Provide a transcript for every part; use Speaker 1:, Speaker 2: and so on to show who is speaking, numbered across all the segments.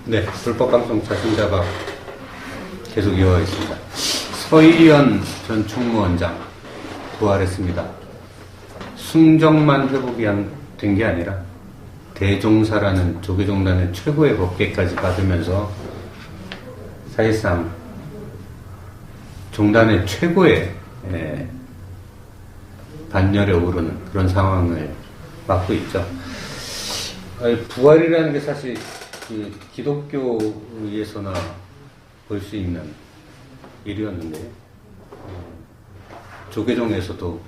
Speaker 1: 네, 불법방송 자승자가 계속 이어가겠습니다. 서희연 전 총무원장 부활했습니다. 순정만 회복이 된 게 아니라 대종사라는 조계종단의 최고의 법계까지 받으면서 사실상 종단의 최고의 반열에 오르는 그런 상황을 맞고 있죠. 부활이라는 게 사실 기독교에서나 볼 수 있는 일이었는데 조계종에서도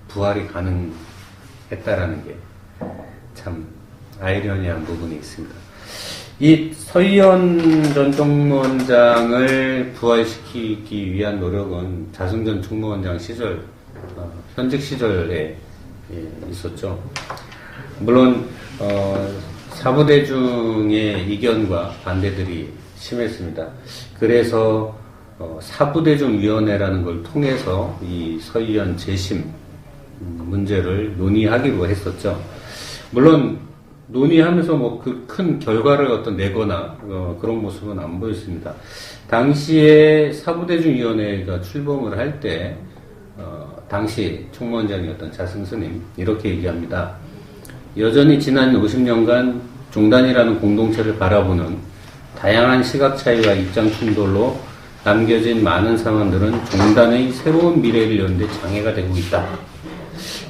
Speaker 1: 부활이 가능했다라는 게 참 아이러니한 부분이 있습니다. 이 서희연 전 총무원장을 부활시키기 위한 노력은 자승 전 총무원장 시절, 현직 시절에 있었죠. 물론 사부대중의 이견과 반대들이 심했습니다. 그래서 사부대중위원회라는 걸 통해서 이 서희연 재심 문제를 논의하기로 했었죠. 물론 논의하면서 뭐 그 큰 결과를 내거나 그런 모습은 안 보였습니다. 당시에 사부대중위원회가 출범을 할 때 당시 총무원장이었던 자승 스님 이렇게 얘기합니다. 여전히 지난 50년간 종단이라는 공동체를 바라보는 다양한 시각 차이와 입장 충돌로 남겨진 많은 상황들은 종단의 새로운 미래를 여는데 장애가 되고 있다.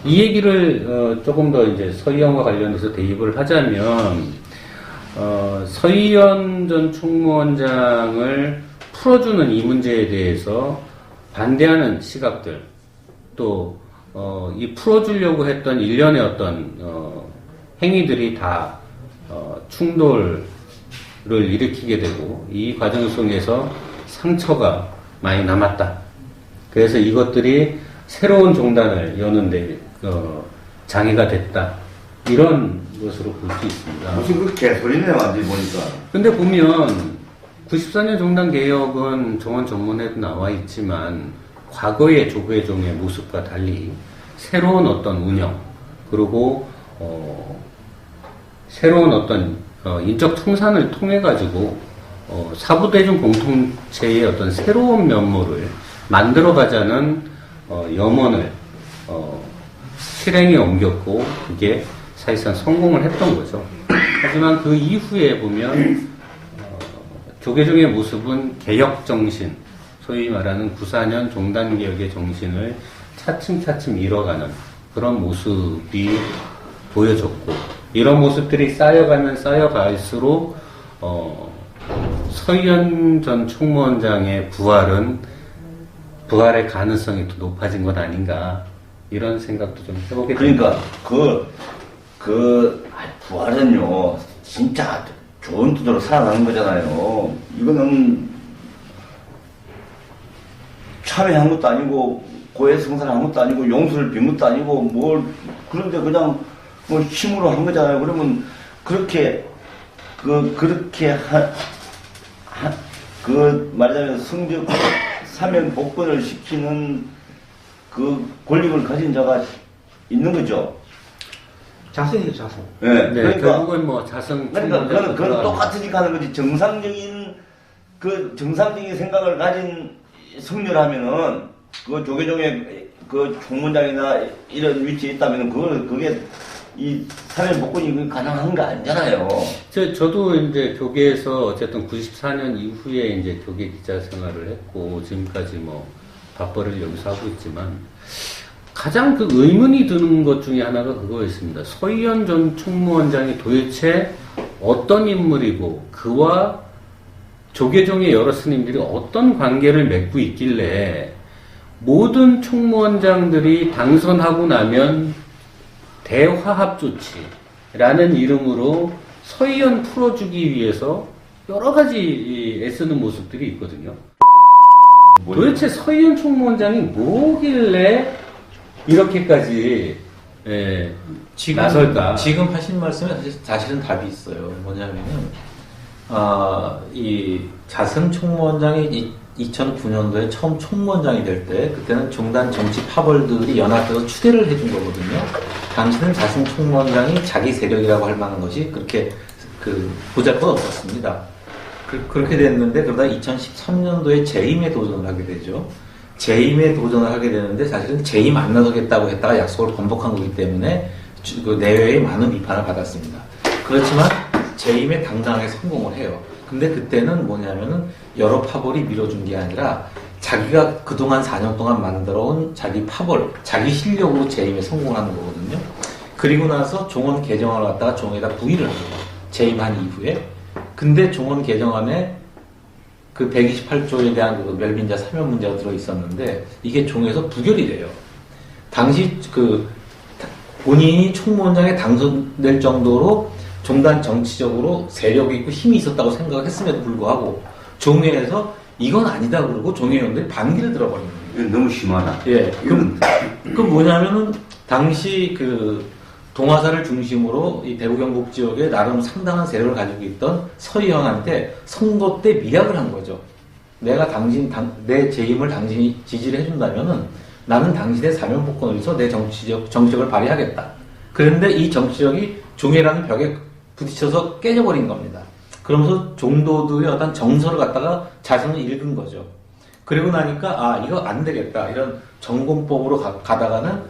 Speaker 1: 이 얘기를 조금 더 이제 서희연과 관련해서 대입을 하자면 서희연 전 총무원장을 풀어주는 이 문제에 대해서 반대하는 시각들 또 이 풀어주려고 했던 일련의 어떤 행위들이 다 충돌을 일으키게 되고 이 과정 속에서 상처가 많이 남았다. 그래서 이것들이 새로운 종단을 여는데 장애가 됐다. 이런 것으로 볼 수 있습니다.
Speaker 2: 무슨 그 개소리네 완전히 보니까.
Speaker 1: 근데 보면 94년 종단 개혁은 정원 전문에도 나와 있지만 과거의 조계종의 모습과 달리 새로운 어떤 운영 그리고 새로운 어떤 인적 청산을 통해 가지고 사부대중 공동체의 어떤 새로운 면모를 만들어가자는 염원을 실행에 옮겼고 그게 사실상 성공을 했던 거죠. 하지만 그 이후에 보면 조계종의 모습은 개혁 정신, 소위 말하는 94년 종단개혁의 정신을 차츰차츰 잃어가는 그런 모습이 보여졌고 이런 모습들이 쌓여가면 쌓여갈수록 서희연 전 총무원장의 부활의 가능성이 더 높아진 것 아닌가 이런 생각도 좀 해보게 됩니다.
Speaker 2: 그러니까 부활은요 진짜 좋은 뜻으로 살아가는 거잖아요. 이거는 참여한 것도 아니고 고해성사를 한 것도 아니고 용서를 빈 것도 아니고 뭘 그런데 그냥 뭐 힘으로 한 거잖아요. 그러면 그렇게 말하자면 성적 사면 복권을 시키는 그 권력을 가진 자가 있는 거죠.
Speaker 3: 자승이죠, 자승.
Speaker 2: 네,
Speaker 1: 네,
Speaker 2: 그러니까
Speaker 1: 결국은 뭐 자승.
Speaker 2: 그러니까 그건 똑같으니까 하는 거지. 정상적인 생각을 가진 성렬하면은 그 조계종의 그 총무장이나 이런 위치에 있다면은 그게 이 사면 복권이 가능한 거 아니잖아요.
Speaker 1: 저도 이제 교계에서 어쨌든 94년 이후에 이제 교계 기자 생활을 했고 지금까지 뭐 밥벌이를 여기서 하고 있지만 가장 그 의문이 드는 것 중에 하나가 그거였습니다. 서희연 전 총무원장이 도대체 어떤 인물이고 그와 조계종의 여러 스님들이 어떤 관계를 맺고 있길래 모든 총무원장들이 당선하고 나면 대화합 조치라는 이름으로 서희연 풀어주기 위해서 여러 가지 애쓰는 모습들이 있거든요. 도대체 서희연 총무원장이 뭐길래 이렇게까지 나설까?
Speaker 3: 지금 하신 말씀에 사실은 답이 있어요. 뭐냐면은 이 자승 총무원장이 2009년도에 처음 총무원장이 될 때 그때는 종단 정치 파벌들이 연합해서 추대를 해준 거거든요. 당시는 자승 총무원장이 자기 세력이라고 할 만한 것이 그렇게 보잘것 없었습니다. 그렇게 됐는데 그러다 2013년도에 재임에 도전을 하게 되죠. 재임에 도전을 하게 되는데 사실은 재임 안 나서겠다고 했다가 약속을 번복한 거기 때문에 그 내외의 많은 비판을 받았습니다. 그렇지만 재임에 당당하게 성공을 해요. 근데 그때는 뭐냐면은 여러 파벌이 밀어준 게 아니라 자기가 그동안 4년 동안 만들어온 자기 파벌, 자기 실력으로 재임에 성공하는 거거든요. 그리고 나서 종원 개정안을 갖다가 종에다 부의를 합니다. 재임한 이후에. 근데 종원 개정안에 그 128조에 대한 그 멸빈자 사면 문제가 들어있었는데 이게 종에서 부결이 돼요. 당시 그 본인이 총무원장에 당선될 정도로 종단 정치적으로 세력이 있고 힘이 있었다고 생각했음에도 불구하고 종회에서 이건 아니다 그러고 종회의원들이 반기를 들어버리는 거예요.
Speaker 2: 이건 너무 심하다.
Speaker 3: 예. 그 뭐냐면은 당시 그 동화사를 중심으로 이 대구 경북 지역에 나름 상당한 세력을 가지고 있던 서희영한테 선거 때 미약을 한 거죠. 내가 내 재임을 당신이 지지를 해준다면은 나는 당신의 사면복권을 위해서 내 정치력을 발휘하겠다. 그런데 이 정치력이 종회라는 벽에 부딪혀서 깨져버린 겁니다. 그러면서 종도들의 어떤 정서를 갖다가 자신을 읽은 거죠. 그리고 나니까 아 이거 안 되겠다 이런 전공법으로 가다가는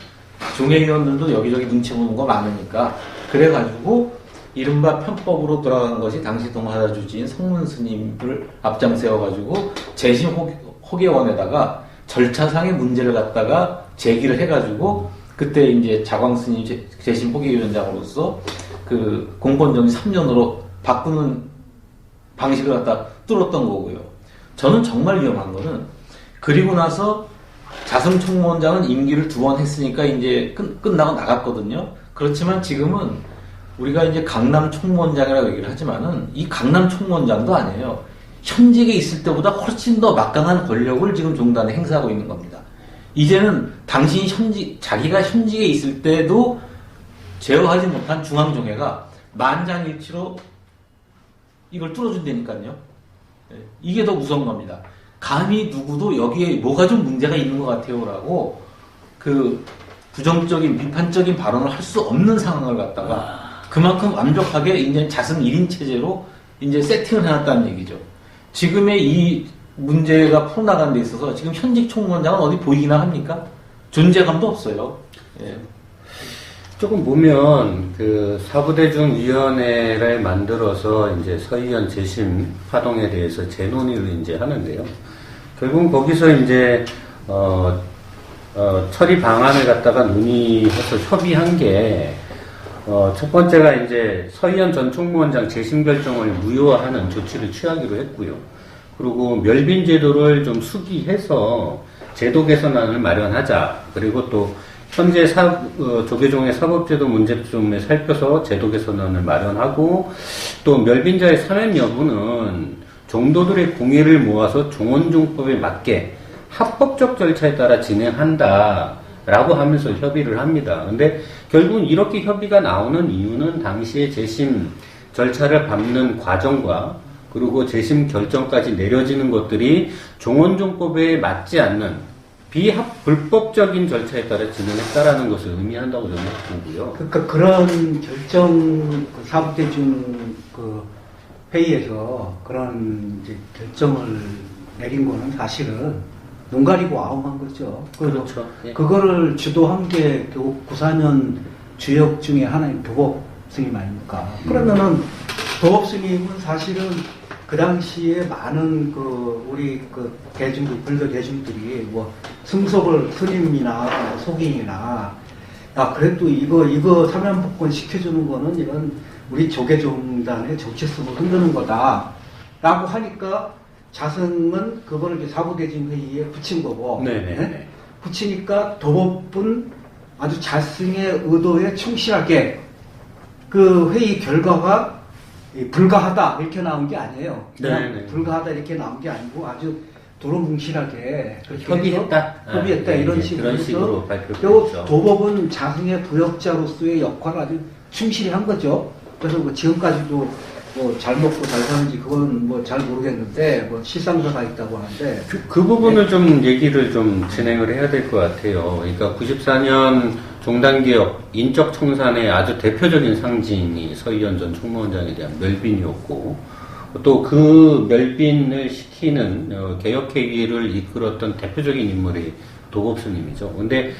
Speaker 3: 종회의원들도 여기저기 눈치 보는 거 많으니까 그래가지고 이른바 편법으로 돌아간 것이 당시 동화사 주지인 성문 스님을 앞장 세워가지고 재심 호계원에다가 절차상의 문제를 갖다가 제기를 해가지고 그때 이제 자광 스님 재심 호계위원장으로서 그 공권정지 3년으로 바꾸는 방식을 갖다 뚫었던 거고요. 저는 정말 위험한 거는 그리고 나서 자승 총무원장은 임기를 2번 했으니까 이제 끝나고 나갔거든요. 그렇지만 지금은 우리가 이제 강남 총무원장이라고 얘기를 하지만은 이 강남 총무원장도 아니에요. 현직에 있을 때보다 훨씬 더 막강한 권력을 지금 종단에 행사하고 있는 겁니다. 이제는 자기가 현직에 있을 때도 제어하지 못한 중앙종회가 만장일치로 이걸 뚫어준다니까요. 이게 더 무서운 겁니다. 감히 누구도 여기에 뭐가 좀 문제가 있는 것 같아요라고 그 부정적인 비판적인 발언을 할 수 없는 상황을 갖다가 그만큼 완벽하게 이제 자승 1인 체제로 이제 세팅을 해놨다는 얘기죠. 지금의 이 문제가 풀어나가는 데 있어서 지금 현직 총무원장은 어디 보이기나 합니까? 존재감도 없어요. 예.
Speaker 1: 조금 보면 그 사부대중위원회를 만들어서 이제 서희연 재심 파동에 대해서 재논의를 이제 하는데요. 결국 거기서 이제 처리 방안을 갖다가 논의해서 협의한 게 첫 번째가 이제 서희연 전 총무원장 재심 결정을 무효화하는 조치를 취하기로 했고요. 그리고 멸빈 제도를 좀 수기해서 제도 개선안을 마련하자. 그리고 또 현재 조계종의 사법제도 문제점에 살펴서 제도 개선안을 마련하고 또 멸빈자의 사면 여부는 종도들의 공의를 모아서 종원종법에 맞게 합법적 절차에 따라 진행한다 라고 하면서 협의를 합니다. 근데 결국은 이렇게 협의가 나오는 이유는 당시에 재심 절차를 밟는 과정과 그리고 재심 결정까지 내려지는 것들이 종원종법에 맞지 않는 불법적인 절차에 따라 진행했다라는 것을 의미한다고 저는 보고요.
Speaker 4: 그러니까 그런 결정, 사법대중 회의에서 그런 이제 결정을 내린 거는 사실은 눈 가리고 아웅한 거죠.
Speaker 1: 그렇죠. 예.
Speaker 4: 그거를 주도한 게 교국 94년 주역 중에 하나인 도법 스님 아닙니까? 그러면은 도법 스님은 사실은 그 당시에 많은 우리 대중들, 불교 대중들이 승속을 스님이나 속인이나 그래도 이거 사면복권 시켜주는 거는 이건 우리 조계종단의 정체성을 흔드는 거다 라고 하니까 자승은 그거를 이제 사부대중회의에 붙인 거고 네? 붙이니까 도법은 아주 자승의 의도에 충실하게 그 회의 결과가 불가하다 이렇게 나온 게 아니에요. 그냥 불가하다 이렇게 나온 게 아니고 아주 도로뭉실하게 협의했다 이런 식으로 발표했죠. 도법은 자승의 부역자로서의 역할을 아주 충실히 한 거죠. 그래서 지금까지도 잘 먹고 잘 사는지 그건 잘 모르겠는데 실상사가 있다고 하는데
Speaker 1: 그 부분을 좀 얘기를 좀 진행을 해야 될 것 같아요. 그러니까 94년 종단개혁 인적 청산의 아주 대표적인 상징이 서희연 전 총무원장에 대한 멸빈이었고 또 그 멸빈을 시키는 개혁회의를 이끌었던 대표적인 인물이 도법스님이죠. 근데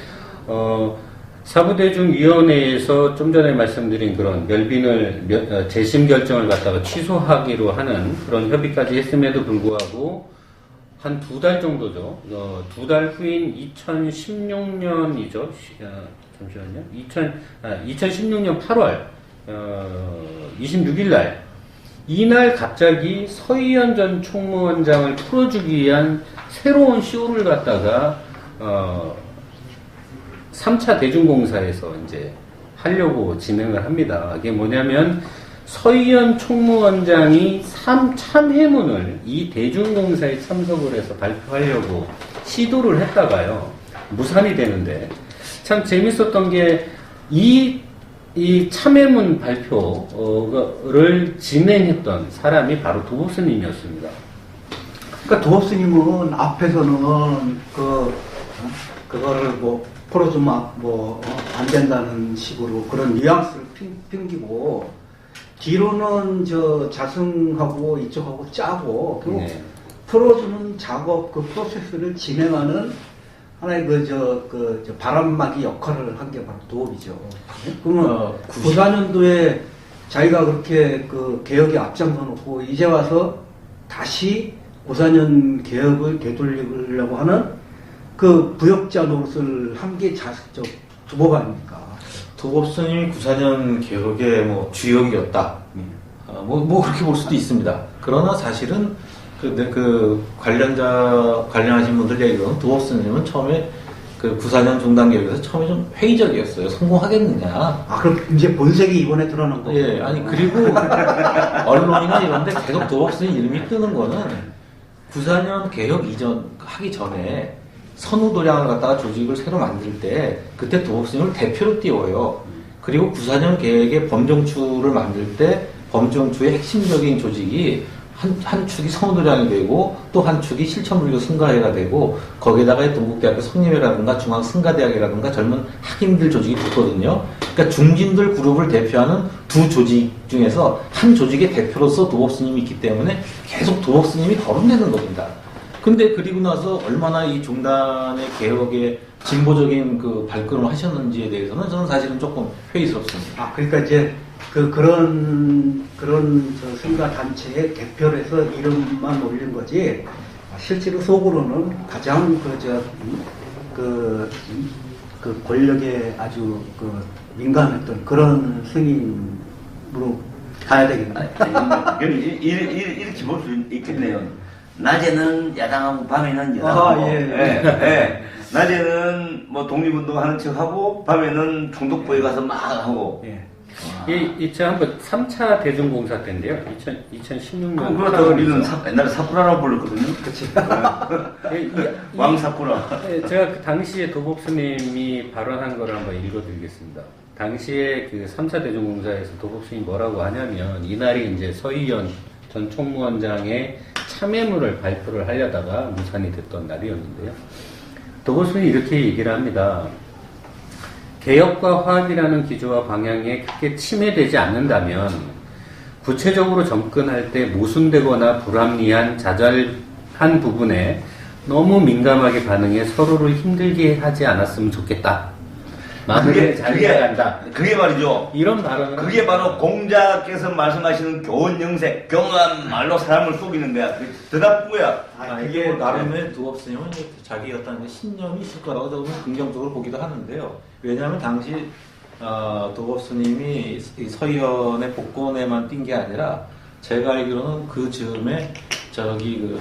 Speaker 1: 사부대중위원회에서 좀 전에 말씀드린 그런 멸빈을 재심 결정을 갖다가 취소하기로 하는 그런 협의까지 했음에도 불구하고 한 2달 정도죠. 2달 후인 2016년이죠. 잠시만요. 2016년 8월 26일 날 이날 갑자기 서희연 전 총무원장을 풀어주기 위한 새로운 쇼를 갖다가 3차 대중공사에서 이제 하려고 진행을 합니다. 이게 뭐냐면 서희연 총무원장이 참회문을 이 대중공사에 참석을 해서 발표하려고 시도를 했다가요. 무산이 되는데 참 재밌었던 게 이 참회문 발표를 진행했던 사람이 바로 도법스님이었습니다.
Speaker 4: 그러니까 도법스님은 앞에서는 그거를 뭐 풀어주면 안 된다는 식으로 그런 뉘앙스를 핑기고 뒤로는 자승하고 이쪽하고 짜고 그리고
Speaker 1: 네.
Speaker 4: 풀어주는 작업 그 프로세스를 진행하는 하나의 바람막이 역할을 한 게 바로 도업이죠. 그러면 94년도에 자기가 그렇게 그 개혁에 앞장서 놓고 이제 와서 다시 94년 개혁을 되돌리려고 하는 그 부역자 노릇을 한 게 도법 아닙니까?
Speaker 3: 도법스님이 94년 개혁의 주역이었다. 그렇게 볼 수도 있습니다. 그러나 사실은 관련하신 분들 얘기로는 도법스님은 처음에 94년 중단 개혁에서 처음에 좀 회의적이었어요. 성공하겠느냐.
Speaker 4: 그럼 이제 본색이 이번에 드러난 거고.
Speaker 3: 예, 그리고 언론이나 이런데 계속 도법스님 이름이 뜨는 거는 94년 개혁 하기 전에 선후도량을 갖다가 조직을 새로 만들 때 그때 도법스님을 대표로 띄워요. 그리고 94년 계획의 범정추를 만들 때 범정추의 핵심적인 조직이 한 축이 선후도량이 되고 또 한 축이 실천불교 승가회가 되고 거기에다가 동국대학교 성림회라든가 중앙승가대학이라든가 젊은 학인들 조직이 붙거든요. 그러니까 중진들 그룹을 대표하는 두 조직 중에서 한 조직의 대표로서 도법스님이 있기 때문에 계속 도법스님이 거론되는 겁니다. 근데 그리고 나서 얼마나 이 종단의 개혁에 진보적인 그 발걸음을 하셨는지에 대해서는 저는 사실은 조금 회의스럽습니다.
Speaker 4: 그러니까 이제 그런 승가 단체의 대표로 해서 이름만 올린 거지 실제로 속으로는 가장 그 권력에 아주 민감했던 그런 스님으로 가야 되겠네요.
Speaker 2: 이렇게 볼 수 있겠네요. 낮에는 야당하고 밤에는 여당하고.
Speaker 4: 예.
Speaker 2: 낮에는 독립운동하는 척하고 밤에는 총독부에 가서 막 하고.
Speaker 4: 예.
Speaker 1: 제가 한번 3차 대중공사 때인데요. 2016년.
Speaker 2: 그렇죠. 우리는 옛날에 사쿠라라고 불렀거든요.
Speaker 4: 그치.
Speaker 2: 왕사쿠라.
Speaker 1: 제가 그 당시에 도법스님이 발언한 거를 한번 읽어드리겠습니다. 당시에 그 3차 대중공사에서 도법스님이 뭐라고 하냐면 이날이 이제 서희연 전 총무원장의 참여물을 발표를 하려다가 무산이 됐던 날이었는데요. 도법스님이 이렇게 얘기를 합니다. 개혁과 화합이라는 기조와 방향에 크게 침해되지 않는다면 구체적으로 접근할 때 모순되거나 불합리한 자잘한 부분에 너무 민감하게 반응해 서로를 힘들게 하지 않았으면 좋겠다. 마무리를 잘 해야 한다.
Speaker 2: 그게 말이죠.
Speaker 1: 이런 발언을
Speaker 2: 그게 바로 공자께서 말씀하시는 교훈 영색, 경한 말로 사람을 속이는 거야. 더 나쁜 거야.
Speaker 3: 이게 나름의 도법스님은 자기 어떤 신념이 있을 거라고 저는 긍정적으로 보기도 하는데요. 왜냐하면 당시 도법스님이 서희연의 복권에만 뛴 게 아니라 제가 알기로는 그 즈음에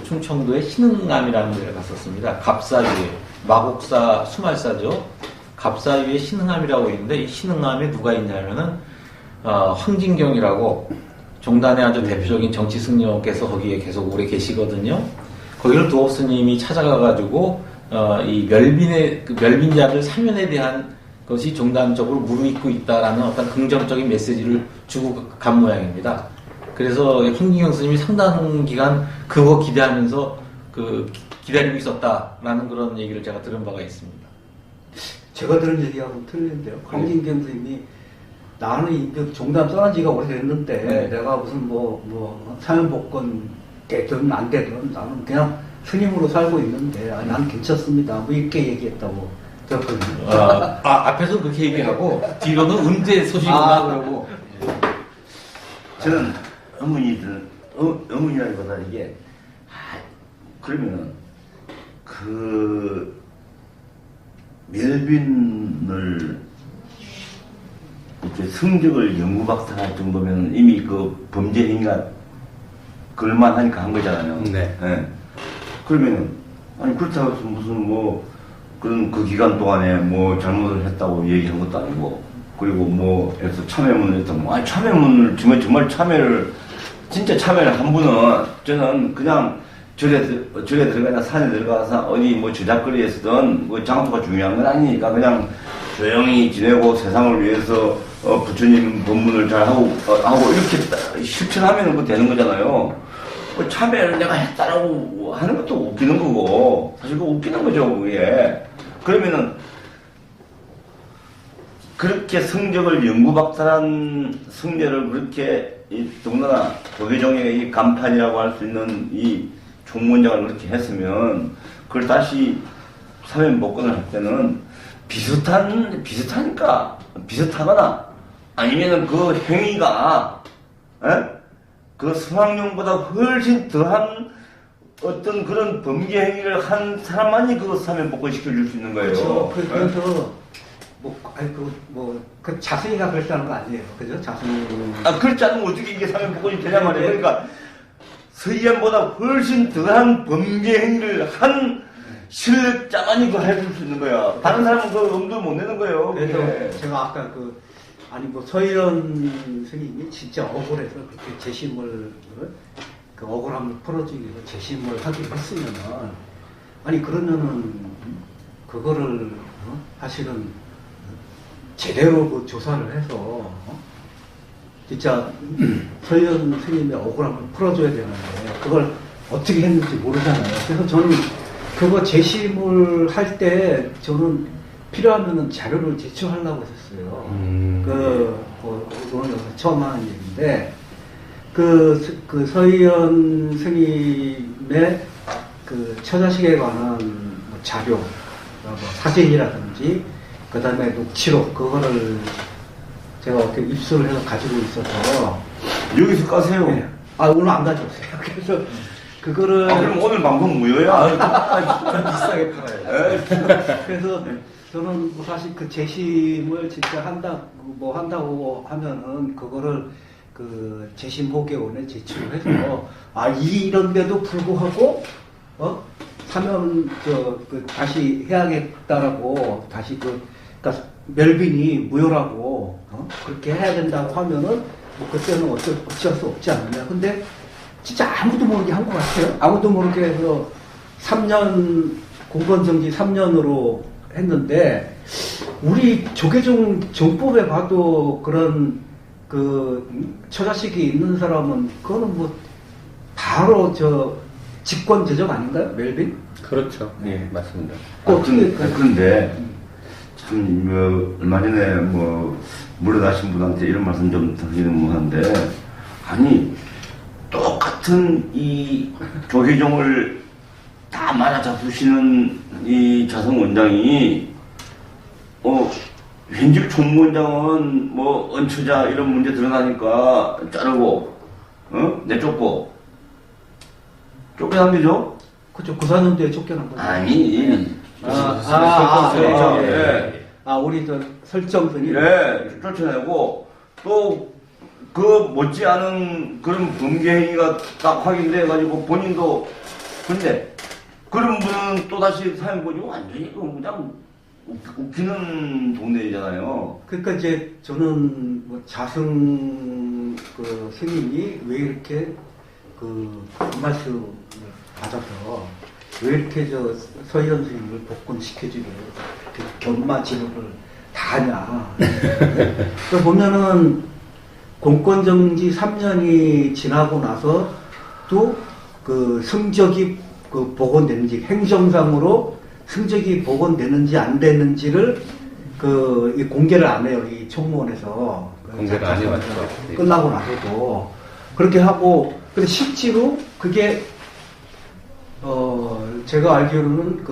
Speaker 3: 충청도의 신흥암이라는 데를 갔었습니다. 갑사위에 마곡사 수말사죠. 갑사위에 신흥암이라고 있는데 이 신흥암에 누가 있냐면은 황진경이라고 종단의 아주 대표적인 정치 승려께서 거기에 계속 오래 계시거든요. 거기를 도업스님이 찾아가가지고 이 멸빈자들 사면에 대한 것이 종단적으로 무르익고 있다라는 어떤 긍정적인 메시지를 주고 간 모양입니다. 그래서 황진경 스님이 상당 기간 그거 기대하면서 기다리고 있었다라는 그런 얘기를 제가 들은 바가 있습니다.
Speaker 4: 제가 들은 얘기하고는 틀린데요. 황진경 선생님이 나는 이 종단 떠난 지가 오래됐는데 내가 무슨 뭐 사면복권 되든 안 되든 나는 그냥 스님으로 살고 있는데 난 괜찮습니다. 뭐 이렇게 얘기했다고 들었거든요.
Speaker 3: 앞에서 그렇게 얘기하고 뒤로는 은재 소식이 오나 그러고.
Speaker 2: 저는 의문이라기보다 이게 그러면은 그 멜빈을 이렇게 성적을 연구박사할 정도면 이미 그 범죄 행위가 그럴만하니까 한 거잖아요.
Speaker 1: 네.
Speaker 2: 예. 그러면은 아니 그렇다고 해서 무슨 뭐 그런 그 기간 동안에 뭐 잘못을 했다고 얘기한 것도 아니고 그리고 뭐 해서 참여문을 했던 뭐 아니 참여문을 정말 참여를 진짜 참여를 한 분은 저는 그냥 절에 들어가나 산에 들어가서 어디 뭐 저작거리에서든 뭐 장소가 중요한 건 아니니까 그냥 조용히 지내고 세상을 위해서 부처님 법문을 잘 하고 이렇게 실천하면 뭐 되는 거잖아요. 뭐 참여를 내가 했다라고 하는 것도 웃기는 거고 사실 그거 웃기는 거죠 그게. 그러면은 그렇게 성적을 연구박사란 성녀를 그렇게 더군다나 도계종의 이 간판이라고 할 수 있는 이 총무원장을 그렇게 했으면 그걸 다시 사면복권을 할 때는 비슷하니까 비슷하거나 아니면은 그 행위가 그 성황룡보다 훨씬 더한 어떤 그런 범죄 행위를 한 사람만이 그거 사면복권 시켜줄 수 있는 거예요.
Speaker 4: 그렇죠. 그래서 그 자승이가 그랬다는 거 아니에요. 그죠? 자승이.
Speaker 2: 그렇지 않으면 어떻게 이게 사면복권이 되냐 말이에요. 그러니까 서희연보다 훨씬 더한 범죄 행위를 한 실력자만이 그거 해줄 수 있는 거야. 다른 사람은 그 엄두를 못 내는 거예요.
Speaker 4: 그래서
Speaker 2: 그게.
Speaker 4: 제가 아까 서희연 스님이 진짜 억울해서 그렇게 재심을 그 억울함을 풀어주기 위해서 재심을 하기로 했으면은 그러면은 그거를 사실은 제대로 그 조사를 해서 진짜 서희연 스님의 억울함을 풀어줘야 되는데 그걸 어떻게 했는지 모르잖아요. 그래서 저는 그거 재심을 할 때 저는 필요하면은 자료를 제출하려고 했었어요. 오늘 처음 하는 얘기인데 그 서희연 스님의 그 처자식에 관한 뭐 자료, 뭐 사진이라든지 그 다음에 녹취록 그거를 제가 어떻게 입수를 해서 가지고 있어서
Speaker 2: 여기서 까세요.
Speaker 4: 네. 오늘 안 가져왔어요. 그래서 그거를
Speaker 2: 그럼 오늘 방송 무효야.
Speaker 3: 비싸게 팔아요.
Speaker 4: 그래서 저는 뭐 사실 그 재심을 진짜 한다고 하면은 그거를 그 재심 호계원에 제출을 해서 이런데도 불구하고 사면 다시 해야겠다라고 다시 그러니까 멜빈이 무효라고 그렇게 해야 된다고 하면은 뭐 그때는 어쩔 수 없지 않느냐. 근데 진짜 아무도 모르게 한 것 같아요. 아무도 모르게 해서 3년 공권정지 3년으로 했는데 우리 조계종 정법에 봐도 그런 그 처자식이 있는 사람은 그거는 뭐 바로 직권 제적 아닌가요, 멜빈?
Speaker 1: 그렇죠. 예, 맞습니다.
Speaker 2: 그런데 참 얼마 전에 물러나신 분한테 이런 말씀 좀 드리는 뭐한데 똑같은 이 조계종을 다 말아잡으시는 이 자성 원장이 현직 총무원장은 뭐 언처자 이런 문제 드러나니까 자르고 내쫓고 쫓겨난대죠?
Speaker 4: 그렇죠. 94년도에 쫓겨난 거죠.
Speaker 2: 아니
Speaker 4: 우리 설정선이
Speaker 2: 쫓아내고 또 그 못지않은 그런 범죄 행위가 딱 확인돼가지고 본인도 근데 그런 분은 또 다시 사용권이 완전히 그냥 웃기는 동네잖아요.
Speaker 4: 그러니까 이제 저는 뭐 자승 그 스님이 왜 이렇게 그 말씀을 받아서 왜 이렇게 서희연 스님을 복권시켜주기로 이렇게 견마지를 다 하냐. 그 보면은 공권정지 3년이 지나고 나서 또 그 성적이 복원되는지 행정상으로 성적이 복원되는지 안 되는지를 이 공개를 안 해요. 이 총무원에서.
Speaker 1: 공개를 안 해왔죠. 네.
Speaker 4: 끝나고 나서도. 그렇게 하고, 근데 실제로 그게, 제가 알기로는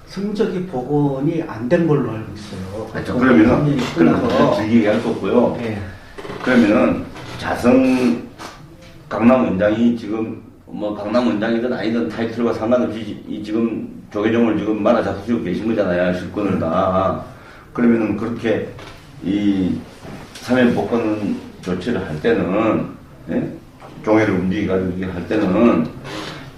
Speaker 4: 승적이 복원이 안 된 걸로 알고 있어요.
Speaker 2: 그러면은,
Speaker 4: 3년이 끝나서.
Speaker 2: 길게 얘기할 수 없고요.
Speaker 4: 예.
Speaker 2: 그러면은, 자성 강남 원장이 지금, 뭐, 강남 원장이든 아니든 타이틀과 상관없이 지금 조계종을 지금 말아 잡수시고 계신 거잖아요. 실권을 다. 그러면은 그렇게 이 3회 복권 조치를 할 때는, 예? 종회를 움직여가지고 할 때는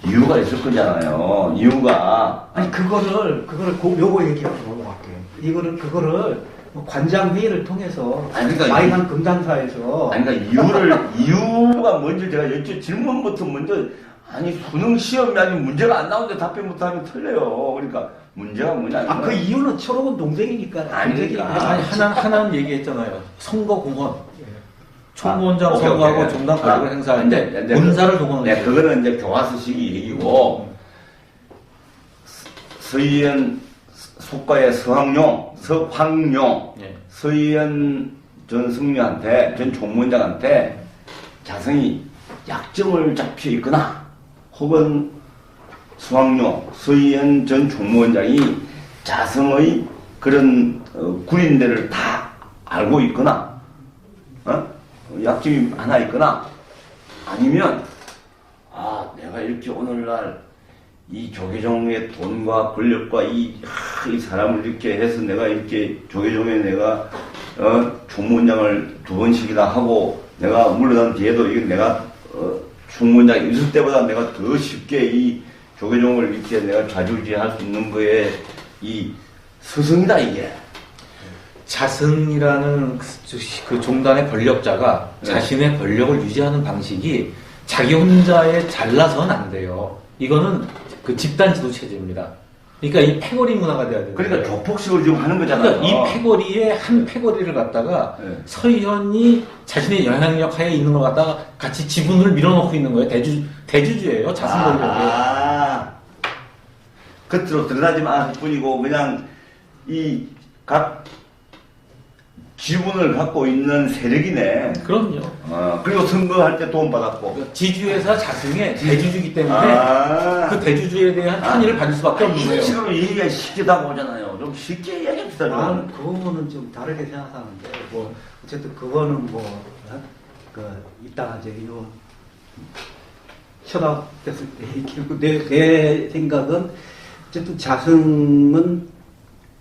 Speaker 2: 이유가 있을 거잖아요. 이유가.
Speaker 4: 아니, 요거 얘기하고 넘어갈게요. 그거를 관장 회의를 통해서
Speaker 2: 아니, 그러니까
Speaker 4: 마이산 금단사에서
Speaker 2: 아니, 그러니까 이유가 뭔지 제가 질문부터 먼저, 아니, 수능 시험이 아니 문제가 안 나오는데 답변부터 하면 틀려요. 그러니까 문제가 뭐냐면.
Speaker 4: 그 이유는 철호군 동생이니까.
Speaker 2: 아니니까.
Speaker 3: 아니, 하나는 얘기했잖아요. 선거공헌. 총무원장
Speaker 2: 오케이,
Speaker 3: 선거하고
Speaker 2: 오케이.
Speaker 3: 정당 권력을 행사할 때 군사를 동원을
Speaker 2: 네,
Speaker 3: 해요.
Speaker 2: 그거는 이제 교과서 시기 얘기고, 서희연 속과의 서황용,
Speaker 3: 예.
Speaker 2: 서희연 전 승려한테, 전 총무원장한테 자성이 약점을 잡혀 있거나, 혹은 서황용, 서희연 전 총무원장이 자성의 그런 군인들을 다 알고 있거나, 약점이 하나 있거나, 아니면 내가 이렇게 오늘날 이 조계종의 돈과 권력과 이 사람을 이렇게 해서 내가 이렇게 조계종에 내가 총무원장을 2번씩이나 하고 내가 물러난 뒤에도 이게 내가 총무원장이 있을 때보다 내가 더 쉽게 이 조계종을 이렇게 내가 좌지우지할 수 있는 거에 이 스승이다 이게.
Speaker 3: 자승이라는 그 종단의 권력자가
Speaker 2: 네.
Speaker 3: 자신의 권력을 유지하는 방식이 자기 혼자에 잘나서는 안 돼요. 이거는 그 집단 지도 체제입니다. 그러니까 이 패거리 문화가 돼야 돼요.
Speaker 2: 그러니까 조폭식으로 지금 하는 거잖아요.
Speaker 3: 그러니까 이 패거리에 한 패거리를 갖다가
Speaker 2: 네.
Speaker 3: 서희현이 자신의 영향력 하에 있는 걸 갖다가 같이 지분을 밀어넣고 있는 거예요. 대주주예요. 자승 권력이.
Speaker 2: 겉으로 드러나지 않을 뿐이고 그냥 이 각 지분을 갖고 있는 세력이네.
Speaker 3: 그럼요.
Speaker 2: 그리고 선거할 때 돈 받았고.
Speaker 3: 지주회사 자승의 대주주이기 때문에 그 대주주에 대한 편의를 받을 수밖에 없는
Speaker 2: 이런
Speaker 3: 거예요.
Speaker 2: 식으로 얘기가 쉽게 나오잖아요. 좀 쉽게 얘기합시다.
Speaker 4: 나는 그 부분은 좀 다르게 생각하는데, 어쨌든 그거는 이따가 이제 이거 현업됐을 때 얘기고, 내 생각은 어쨌든 자승은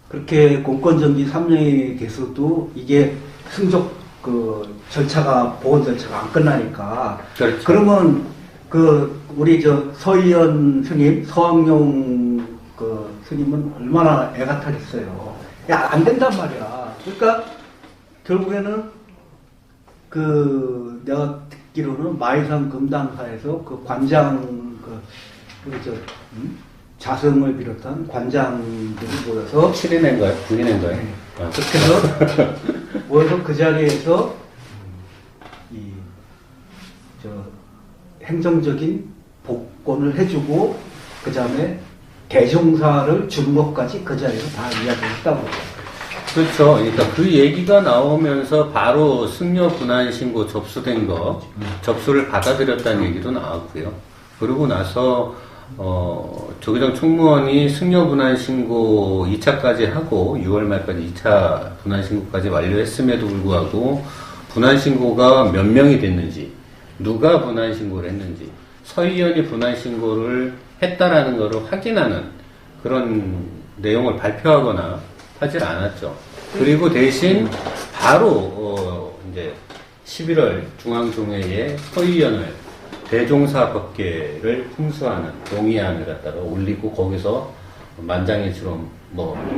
Speaker 4: 그렇게 공권정지 3년이 돼서도 이게 승적 절차가, 보건 절차가 안 끝나니까.
Speaker 1: 그렇죠.
Speaker 4: 그러면 우리 서희연 스님, 서황용 스님은 얼마나 애가 타겠어요. 야, 안 된단 말이야. 그러니까 결국에는 내가 듣기로는 마이산 금당사에서 관장, 자성을 비롯한 관장들이 모여서
Speaker 1: 출인한 거예요? 군인한 거예요?
Speaker 4: 그렇게 해서 모여서 그 자리에서 행정적인 복권을 해주고 그 다음에 대종사를 주는 것까지 그 자리에서 다 이야기했다고.
Speaker 1: 그렇죠. 그러니까 그 얘기가 나오면서 바로 승려 분한 신고 접수된 거, 접수를 받아들였다는 얘기도 나왔고요. 그러고 나서 조계종 총무원이 승려 분한 신고 2차까지 하고 6월 말까지 2차 분한 신고까지 완료했음에도 불구하고 분한 신고가 몇 명이 됐는지, 누가 분한 신고를 했는지, 서희연이 분한 신고를 했다라는 것을 확인하는 그런 내용을 발표하거나 하질 않았죠. 그리고 대신 바로 이제 11월 중앙종회에 서희연을 대종사 법계를 풍수하는 동의안을 갖다가 올리고 거기서 만장일치로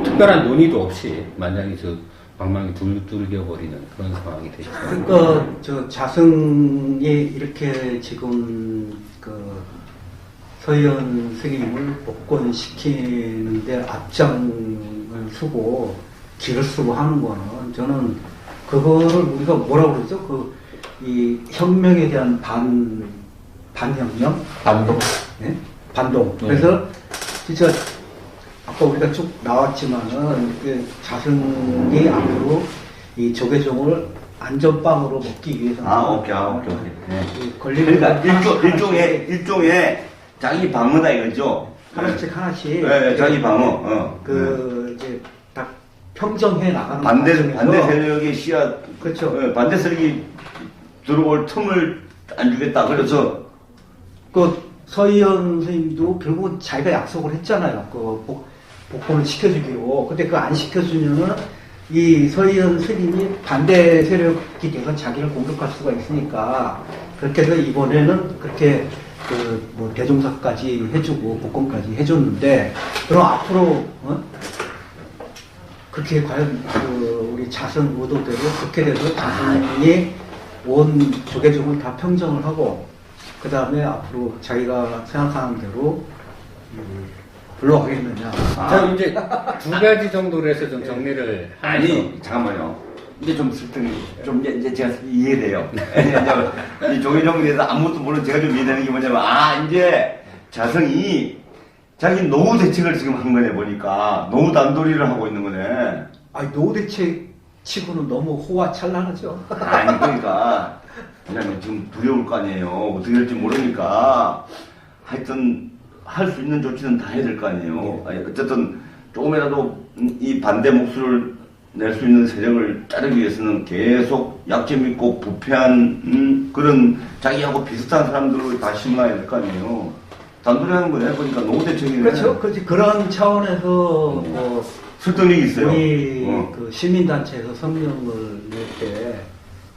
Speaker 1: 특별한 논의도 없이 만장일치 방망이 뚫겨버리는 그런 상황이 되죠.
Speaker 4: 그러니까 자성이 이렇게 지금 서희연 스님을 복권시키는데 앞장을 쓰고 길을 쓰고 하는 거는 저는 그거를 우리가 뭐라고 그러죠? 이 혁명에 대한 반혁명?
Speaker 3: 반동.
Speaker 4: 네? 반동.
Speaker 3: 네.
Speaker 4: 그래서 진짜 아까 우리가 쭉 나왔지만은 자승이 앞으로 이 조계종을 안전빵으로 먹기 위해서는
Speaker 2: 오케이. 네.
Speaker 4: 이 걸리는
Speaker 2: 그러니까 일종의 자기 방어다 이거죠.
Speaker 4: 하나씩
Speaker 2: 네, 자기 방어.
Speaker 4: 이제 딱 평정해 나가는
Speaker 2: 반대
Speaker 4: 과정에서
Speaker 2: 세력의 씨앗,
Speaker 4: 그렇죠.
Speaker 2: 반대 세력이 들어올 틈을 안 주겠다. 그래서
Speaker 4: 그 서희연 선생님도 결국은 자기가 약속을 했잖아요. 복권을 시켜주기로. 근데 그거 안 시켜주면은 이 서희연 스님이 반대 세력이 돼서 자기를 공격할 수가 있으니까 그렇게 해서 이번에는 그렇게 뭐 대종사까지 해주고 복권까지 해줬는데 그럼 앞으로 그렇게 과연 우리 자선 의도대로 그렇게 돼서 자선이 온 조계종을 다 평정을 하고 그 다음에 앞으로 자기가 생각하는 대로 불러가겠느냐.
Speaker 1: 자, 이제 두 가지 정도로 해서 좀 정리를 하면서.
Speaker 2: 아니 잠깐만요. 이제 좀 설득이 좀 이제 제가 이해돼요. 이 조계종에 대해서 아무것도 모르는 제가 좀 이해되는 게 뭐냐면 이제 자성이 자기 노후 대책을 지금 한 거네 보니까 노후 단도리를 하고 있는 거네.
Speaker 4: 아니 노후 대책 치고는 너무 호화찬란하죠.
Speaker 2: 아니 그러니까 그냥 지금 두려울 거 아니에요. 어떻게 될지 모르니까 하여튼 할 수 있는 조치는 다 해야 될 거 아니에요. 아니, 어쨌든 조금이라도 이 반대 목소리를 낼 수 있는 세력을 자르기 위해서는 계속 약점 있고 부패한 그런 자기하고 비슷한 사람들을 다 심어놔야 될 거 아니에요. 단둘이 하는 거네 보니까 노후 대책이네.
Speaker 4: 그렇죠. 그런 차원에서 뭐
Speaker 2: 설득력이 있어요.
Speaker 4: 우리 그 시민단체에서 성명을 낼 때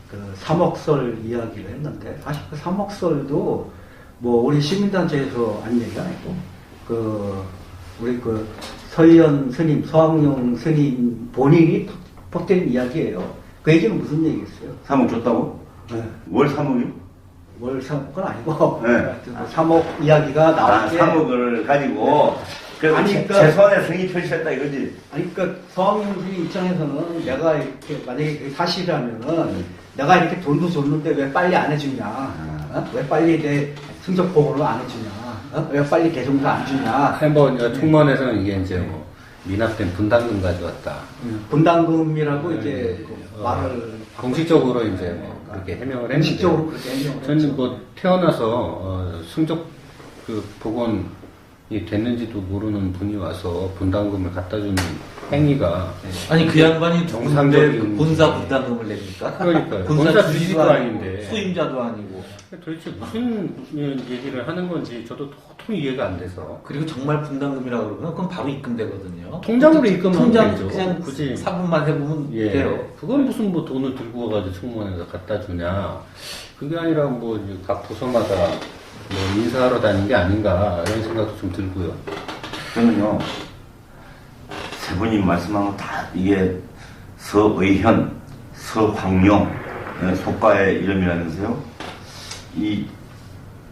Speaker 4: 그 3억설 이야기를 했는데 사실 그 3억설도 뭐 우리 시민단체에서 한 얘기가 아니고 우리 서희연 스님, 서학용 스님 본인이 퍽된 이야기예요. 그 얘기는 무슨 얘기겠어요?
Speaker 2: 3억 줬다고?
Speaker 4: 네.
Speaker 2: 월 3억이요?
Speaker 4: 월 3억은 아니고
Speaker 2: 네.
Speaker 4: 3억 이야기가 나올 때
Speaker 2: 3억을 가지고 그래서
Speaker 4: 아니, 그러니까-
Speaker 2: 최소한의 성의 표시했다 이거지.
Speaker 4: 아니, 그러니까 서학용 스님 입장에서는 내가 이렇게 만약에 그게 사실이라면은 내가 이렇게 돈도 줬는데 왜 빨리 안 해주냐? 왜 빨리 내 승적 보고를 안 해주냐? 왜 빨리 개정도 안 주냐?
Speaker 1: 뭐 총무원에서는 이게 이제 뭐 미납된 분담금 가져왔다.
Speaker 4: 분담금이라고 이제
Speaker 1: 네,
Speaker 4: 말을
Speaker 1: 공식적으로 이제 뭐 그렇게 해명을 했는데.
Speaker 4: 공식적으로 그렇게 해명을
Speaker 1: 저는
Speaker 4: 했죠.
Speaker 1: 뭐 태어나서 승적 복원이 됐는지도 모르는 분이 와서 분담금을 갖다 주는 행위가
Speaker 3: 아니 그 양반이
Speaker 1: 정상적인
Speaker 3: 정상적인 본사 분담금을 냅니까?
Speaker 1: 그러니까요.
Speaker 3: 본사
Speaker 1: 본사
Speaker 3: 주지도
Speaker 1: 주지도
Speaker 3: 아니고
Speaker 1: 아닌데.
Speaker 3: 수임자도 아니고.
Speaker 1: 도대체 무슨 얘기를 하는 건지 저도 도통 이해가 안 돼서.
Speaker 3: 그리고 정말 분담금이라고 그러면 그건 바로 입금되거든요.
Speaker 1: 통장으로 입금하면
Speaker 3: 통장
Speaker 1: 되죠.
Speaker 3: 그냥
Speaker 1: 굳이.
Speaker 3: 사분만 해보면
Speaker 1: 예.
Speaker 3: 돼요.
Speaker 1: 그건 무슨 뭐 돈을 들고 와가지고 청문회에서 갖다 주냐. 그게 아니라 뭐 이제 각 부서마다 뭐 인사하러 다니는 게 아닌가 이런 생각도 좀 들고요.
Speaker 2: 저는요, 세 분이 말씀한 거 다 이게 서의현, 서황용, 속가의 이름이라면서요.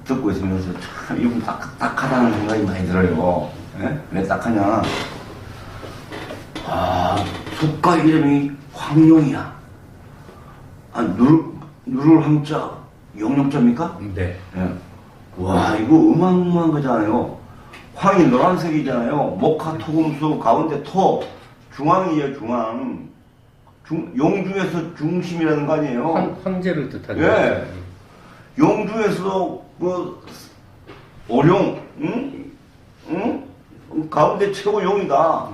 Speaker 2: 듣고 있으면서 참 이분 딱하다는 생각이 많이 들어요. 예? 왜 딱하냐? 속가 이름이 황용이야. 누를 황자, 용용자입니까?
Speaker 1: 네.
Speaker 2: 예. 와, 이거 어마어마한 거잖아요. 황이 노란색이잖아요. 목화, 토금수, 가운데 토, 중앙이에요, 중앙. 용중에서 중심이라는 거 아니에요?
Speaker 1: 황제를 뜻하죠.
Speaker 2: 예. 용중에서도 오룡, 가운데 최고 용이다.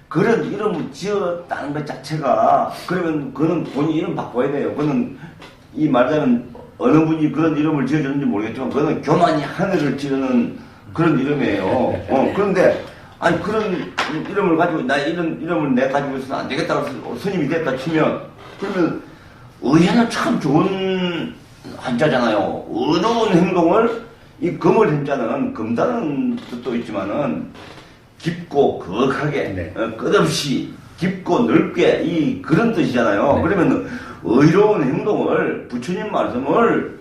Speaker 2: 그런 이름을 지었다는 것 자체가, 그러면 그는 본인 이름 바꿔야 돼요. 그는 이 말하자면 어느 분이 그런 이름을 지어줬는지 모르겠지만, 그는 교만이 하늘을 지르는 그런 이름이에요. 그런데, 아니, 그런 이름을 가지고, 나 이런 이름을 내 가지고 있어서 안 되겠다고 스님이 됐다 치면, 그러면 의해는 참 좋은 한자잖아요. 의로운 행동을, 이 금을 한자는, 금다는 뜻도 있지만은, 깊고 거하게,
Speaker 1: 네.
Speaker 2: 끝없이 깊고 넓게 그런 뜻이잖아요.
Speaker 1: 네.
Speaker 2: 그러면 의로운 행동을 부처님 말씀을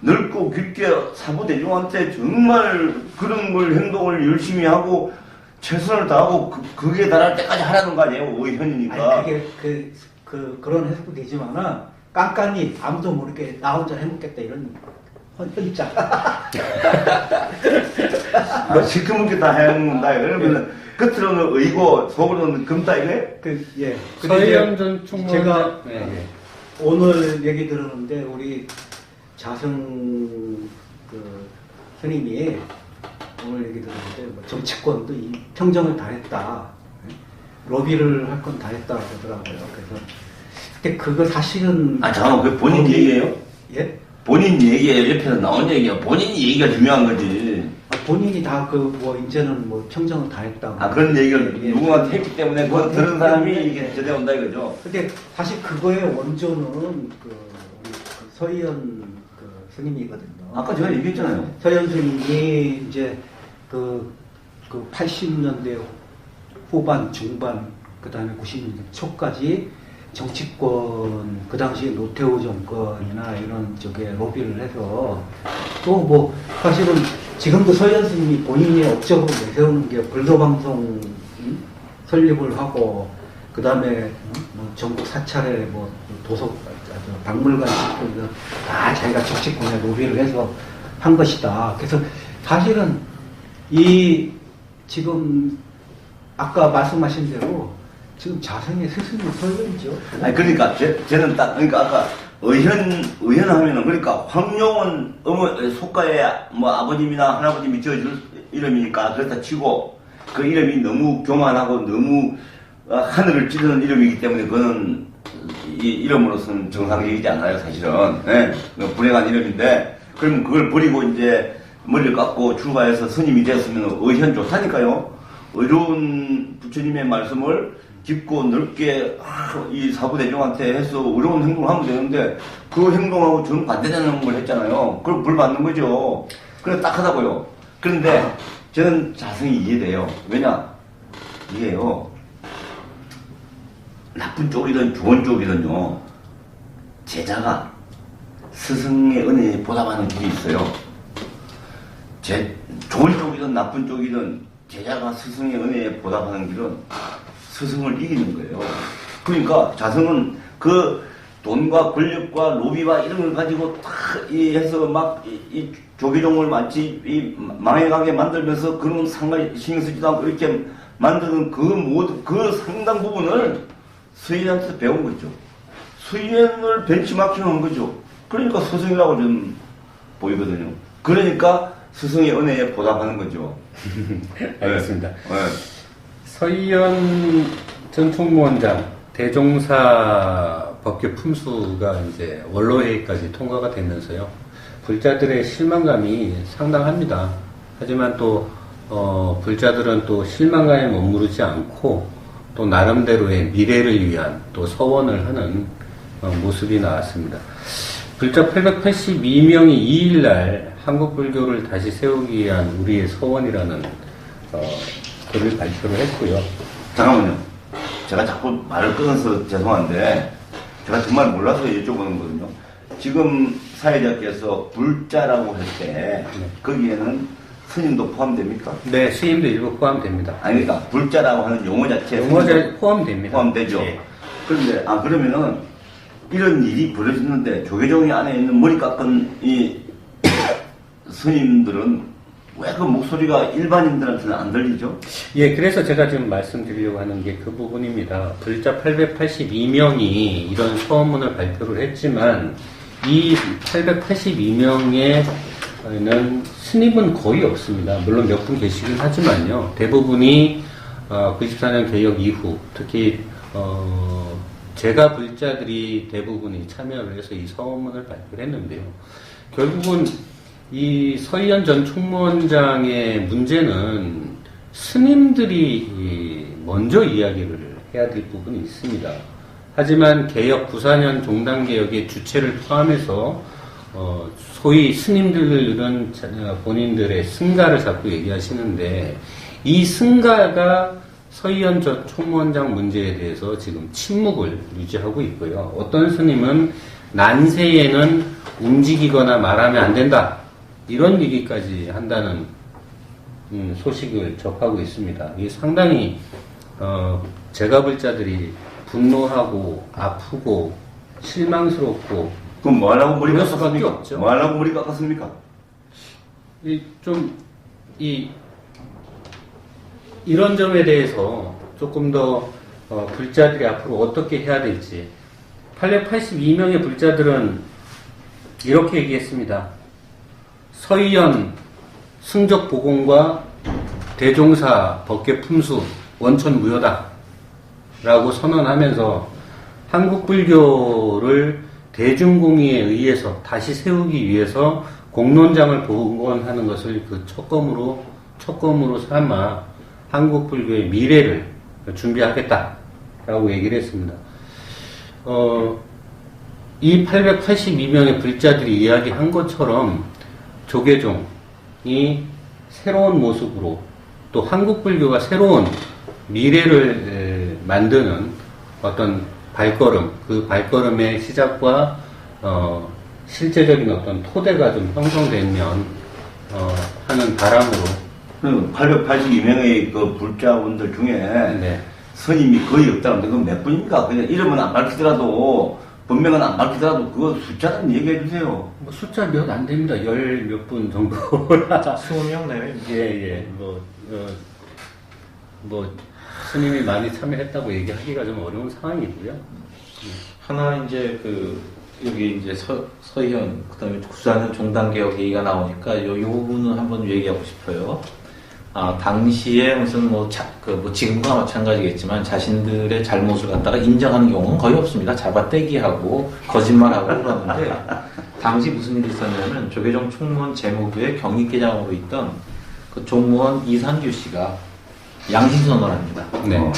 Speaker 2: 넓고 깊게 사부대중한테 정말 그런 걸 행동을 열심히 하고 최선을 다하고 그게 달할 때까지 하라는 거 아니에요. 의현이니까.
Speaker 4: 아니 그게 그런 해석도 되지만은 깐깐히 아무도 모르게 나 혼자 해먹겠다 이런 헌입장.
Speaker 2: 뭐 시커멓게 다 해먹는다. 그러면은 겉으로는 의고 속으로는 금다 이거예요?
Speaker 4: 예.
Speaker 1: 서희연 전 총무원장
Speaker 4: 제가
Speaker 1: 네.
Speaker 4: 오늘 얘기 들었는데 우리 자성 스님이 오늘 얘기 들었는데 뭐 정치권도 이 평정을 다 했다. 로비를 할 건 다 했다 그러더라고요. 그래서 근데 그거 사실은
Speaker 2: 아 잠깐만 그 본인 얘기예요?
Speaker 4: 예?
Speaker 2: 본인 얘기예요? 옆에서 나온 얘기야. 본인 얘기가 중요한 거지.
Speaker 4: 본인이 다 뭐 이제는 뭐 평정을 다 했다.
Speaker 2: 아 그런 얘기를
Speaker 4: 예.
Speaker 2: 누구한테 했기 때문에 그거
Speaker 4: 했기
Speaker 2: 들은 사람이
Speaker 4: 때문에
Speaker 2: 이게 전해온다 이거죠.
Speaker 4: 근데 사실 그거의 원조는 우리 서희연 스님이거든요.
Speaker 2: 아까 제가 얘기했잖아요.
Speaker 4: 서희연 스님이 이제 80년대 후반, 중반, 그 다음에 90년대 초까지 정치권, 그 당시에 노태우 정권이나 이런 쪽에 로비를 해서 또 뭐 사실은 지금도 서희연 스님이 본인의 업적으로 내세우는 게 불도방송 설립을 하고 그 다음에 뭐 전국 사찰에 뭐 도서, 박물관 짓고 다 자기가 정치권에 로비를 해서 한 것이다. 그래서 사실은 이 지금 아까 말씀하신 대로 지금 자성의 스승이 서희연이죠.
Speaker 2: 아니 그러니까 쟤는 딱 그러니까 아까 의현 하면은 그러니까 황용은 속가의 뭐 아버님이나 할아버님이 지어줄 이름이니까 그렇다 치고 그 이름이 너무 교만하고 너무 하늘을 찌르는 이름이기 때문에 그거는 이 이름으로서는 정상적이지 않아요 사실은. 예, 불행한 이름인데 그러면 그걸 버리고 이제 머리를 깎고 출가해서 스님이 되었으면 의현 좋다니까요. 의로운 부처님의 말씀을 깊고 넓게 이 사부대중한테 해서 의로운 행동을 하면 되는데 그 행동하고 정반대되는 걸 했잖아요. 그럼 불 받는 거죠. 그래 딱하다고요. 그런데 저는 자성이 이해돼요. 왜냐? 이게요. 나쁜 쪽이든 좋은 쪽이든요. 제자가 스승의 은혜에 보답하는 길이 있어요. 좋은 쪽이든 나쁜 쪽이든 제자가 스승의 은혜에 보답하는 길은 스승을 이기는 거예요. 그러니까 자성은 그 돈과 권력과 로비와 이런 걸 가지고 다 해서 막 이 조계종을 마치 망해가게 만들면서 그런 상관 신경 쓰지도 않고 이렇게 만드는 그 상당 부분을 수인한테서 배운 거죠. 수인을 벤치마킹한 거죠. 그러니까 스승이라고 저는 보이거든요. 그러니까 스승의 은혜에 보답하는 거죠.
Speaker 1: 알겠습니다.
Speaker 2: 네.
Speaker 1: 서희연 전 총무원장 대종사 법규 품수가 이제 원로회의까지 통과가 되면서요. 불자들의 실망감이 상당합니다. 하지만 또 불자들은 또 실망감에 머무르지 않고 또 나름대로의 미래를 위한 또 서원을 하는 모습이 나왔습니다. 불자 882명이 2일날 한국불교를 다시 세우기 위한 우리의 서원이라는 글을 발표를 했고요.
Speaker 2: 잠깐만요. 제가 자꾸 말을 끊어서 죄송한데 제가 정말 몰라서 여쭤보는 거거든요. 지금 사회자께서 불자라고 할 때 거기에는 스님도 포함됩니까?
Speaker 1: 네, 스님도 일부 포함됩니다.
Speaker 2: 아니 그러니까 불자라고 하는 용어 자체에
Speaker 1: 용어제
Speaker 2: 스님도
Speaker 1: 포함됩니다.
Speaker 2: 포함되죠.
Speaker 1: 네.
Speaker 2: 그런데 그러면은 이런 일이 벌어졌는데 조계종이 안에 있는 머리 깎은 이 스님들은 왜 그 목소리가 일반인들한테는 안 들리죠?
Speaker 1: 예, 그래서 제가 지금 말씀드리려고 하는 게 그 부분입니다. 불자 882명이 이런 서원문을 발표를 했지만 이 882명에는 스님은 거의 없습니다. 물론 몇 분 계시긴 하지만요. 대부분이 94년 개혁 이후 특히 제가 불자들이 대부분이 참여를 해서 이 서원문을 발표를 했는데요. 결국은 이 서희연 전 총무원장의 문제는 스님들이 먼저 이야기를 해야 될 부분이 있습니다. 하지만 개혁 94년 종단개혁의 주체를 포함해서 소위 스님들은 본인들의 승가를 자꾸 얘기하시는데 이 승가가 서희연 전 총무원장 문제에 대해서 지금 침묵을 유지하고 있고요. 어떤 스님은 난세에는 움직이거나 말하면 안 된다. 이런 얘기까지 한다는 소식을 접하고 있습니다. 이게 상당히 제가 불자들이 분노하고 아프고 실망스럽고
Speaker 2: 그럼 뭐 하려고 머리
Speaker 1: 그럴 수밖에
Speaker 2: 깎았습니까?
Speaker 1: 없죠.
Speaker 2: 뭐 하려고 머리 깎았습니까?
Speaker 1: 이런 점에 대해서 조금 더 불자들이 앞으로 어떻게 해야 될지 882명의 불자들은 이렇게 얘기했습니다. 서희연 승적 보공과 대종사 법계 품수 원천 무효다 라고 선언하면서 한국 불교를 대중공의에 의해서 다시 세우기 위해서 공론장을 복원하는 것을 그 촉검으로 삼아 한국 불교의 미래를 준비하겠다라고 얘기를 했습니다. 이 882명의 불자들이 이야기한 것처럼 조계종이 새로운 모습으로 또 한국 불교가 새로운 미래를 만드는 어떤 발걸음, 그 발걸음의 시작과 실제적인 어떤 토대가 좀 형성되면 하는 바람으로
Speaker 2: 882명의 그 불자분들 중에
Speaker 1: 네.
Speaker 2: 스님이 거의 없다는데 그건 몇 분입니까? 그냥 이름은 안 밝히더라도 본명은 안 밝히더라도 그거 숫자는 얘기해 주세요.
Speaker 1: 뭐 숫자 몇 안 됩니다. 열 몇 분 정도라.
Speaker 3: 20명 내외.
Speaker 1: 예. 뭐 스님이 많이 참여했다고 얘기하기가 좀 어려운 상황이고요.
Speaker 3: 하나 이제 여기 이제 서희연 그다음에 구사년 종단개혁 얘기가 나오니까 요 부분은 한번 얘기하고 싶어요. 당시에 무슨 지금과 마찬가지겠지만 자신들의 잘못을 갖다가 인정하는 경우는 거의 없습니다. 잡아떼기하고 거짓말하고 그러는데 당시 무슨 일이 있었냐면 조계종 총무원 재무부의 경익계장으로 있던 그 총무원 이상규 씨가 양심선언을 합니다.
Speaker 1: 네.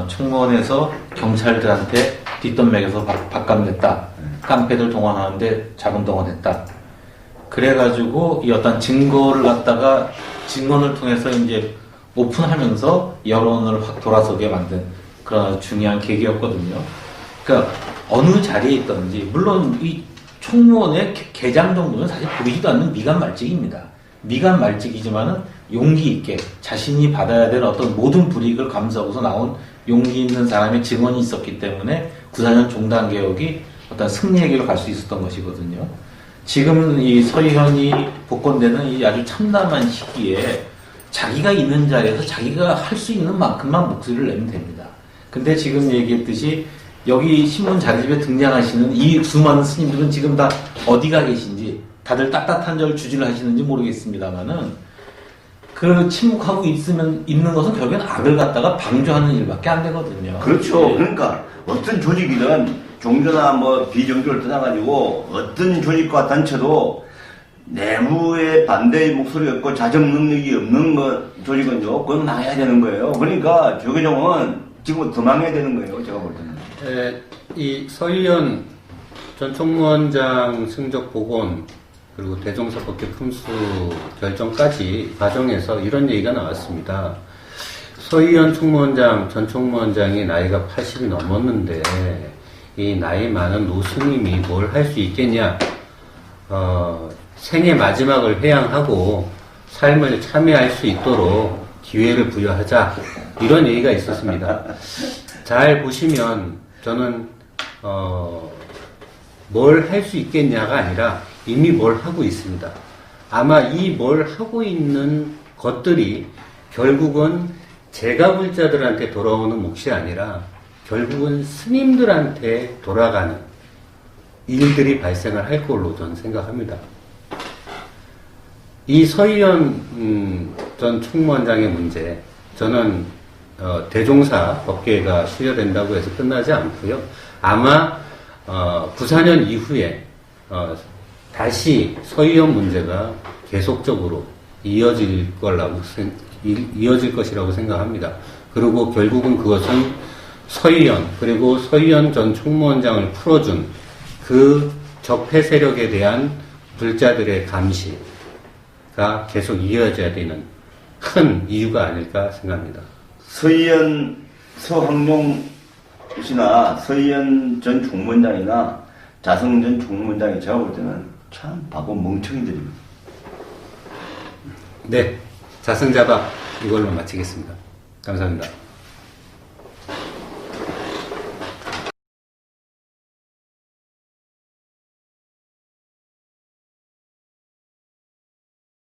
Speaker 3: 총무원에서 경찰들한테 뒷돈 매겨서 밥값냈다. 깡패들 동원하는데 자금 동원했다. 그래가지고 이 어떤 증거를 갖다가 증언을 통해서 이제 오픈하면서 여론을 확 돌아서게 만든 그런 중요한 계기였거든요. 그러니까 어느 자리에 있든지 물론 이 총무원의 계장 정도는 사실 보이지도 않는 미간 말직입니다. 미간 말직이지만은 용기 있게 자신이 받아야 될 어떤 모든 불이익을 감수하고서 나온 용기 있는 사람의 증언이 있었기 때문에 94년 종단개혁이 어떤 승리의 길로 갈 수 있었던 것이거든요. 지금 이 서희현이 복권되는 이 아주 참담한 시기에 자기가 있는 자리에서 자기가 할 수 있는 만큼만 목소리를 내면 됩니다. 근데 지금 얘기했듯이 여기 신문 자료집에 등장하시는 이 수많은 스님들은 지금 다 어디가 계신지 다들 따뜻한 절 주지를 하시는지 모르겠습니다만은 그 침묵하고 있는 것은 결국엔 악을 갖다가 방조하는 일밖에 안 되거든요.
Speaker 2: 그렇죠.
Speaker 3: 예.
Speaker 2: 그러니까 어떤 조직이든 종교나 뭐 비종교를 떠나가지고 어떤 조직과 단체도 내부의 반대의 목소리가 없고 자정 능력이 없는 조직은요, 그건 망해야 되는 거예요. 그러니까 조계종은 지금 더 망해야 되는 거예요. 제가 볼 때는.
Speaker 1: 이 서희연 전 총무원장 승적 복원 그리고 대종사 법계 품수 결정까지 과정에서 이런 얘기가 나왔습니다. 서희연 총무원장 전 총무원장이 나이가 80이 넘었는데 이 나이 많은 노스님이 뭘 할 수 있겠냐? 생의 마지막을 회양하고 삶을 참여할 수 있도록 기회를 부여하자. 이런 얘기가 있었습니다. 잘 보시면 저는 뭘 할 수 있겠냐가 아니라 이미 뭘 하고 있습니다. 아마 이 뭘 하고 있는 것들이 결국은 제가불자들한테 돌아오는 몫이 아니라 결국은 스님들한테 돌아가는 일들이 발생을 할 걸로 저는 생각합니다. 이 서희연 전 총무원장의 문제, 저는 대종사 법계가 수여된다고 해서 끝나지 않고요. 아마 94년 이후에 다시 서희연 문제가 계속적으로 이어질 것이라고 생각합니다. 그리고 결국은 그것은 서희연 그리고 서희연 전 총무원장을 풀어준 그 적폐 세력에 대한 불자들의 감시가 계속 이어져야 되는 큰 이유가 아닐까 생각합니다.
Speaker 2: 서희연, 서학용 씨나 서희연 전 총무원장이나 자성 전 총무원장이 제가 볼 때는 참 바보 멍청이들입니다.
Speaker 1: 네, 자승자박 이걸로 마치겠습니다. 감사합니다.